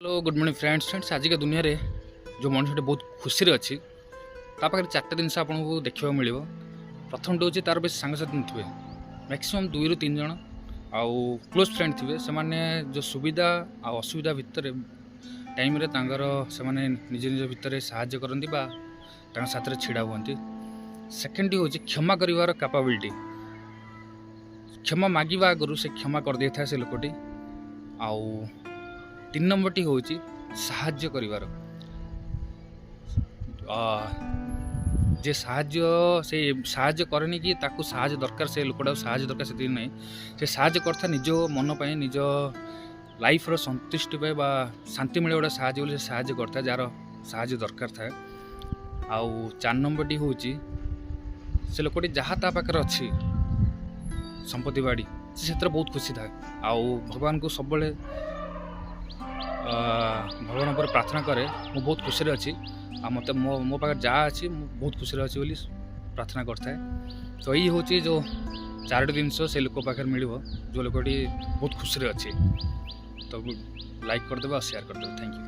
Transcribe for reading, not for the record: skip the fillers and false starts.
Hello good morning friends आज के दुनिया रे जो मनुष्य बहुत खुशी अच्छी पाखे चार्टा जिन आपको देखा मिल प्रथम हूँ तार बेस सांगसाथी थे मैक्सीम 2 ରୁ 3 जन आउ क्लोज फ्रेंड थे से जो सुविधा आ असुविधा भितर टाइम रे से निज निज भितर साहाय्य करती साथ छिड़ा हुआ। सेकेंड हूँ क्षमा कर कैपेबिलिटी क्षमा मागिबा आगु से क्षमा कर दे था से लोकटी। आउ 3 नंबर हूँ साहाय्य करिवार जे साहाय्य करनी कि ताकू साहाय्य दरकार से लोकटा साहाय्य दरकार से नहीं से साहाय्य करता निज मन पाई निज लाइफ रो संतुष्टि पाए बा शांति मिले गोटे साहाय्य बोले साहाय्य करता जार साहाय्य दरकार थाए। आउ 4 नंबर हूँ से लोकटी जहाँ ता पाखे अच्छी संपत्ति बाड़ी से बहुत खुशी थाए। आउ भगवान को सब भगवान पर प्रार्थना करे मु बहुत खुशी अच्छी आ मत मो पाखे जहाँ अच्छी बहुत खुशी अच्छी बोली प्रार्थना करता है। तो यही हूँ जो 4टी जिनस से लोक पाखे मिल जो लोकटी बहुत खुशी अच्छी। तो लाइक करदे और शेयर करदे। Thank you.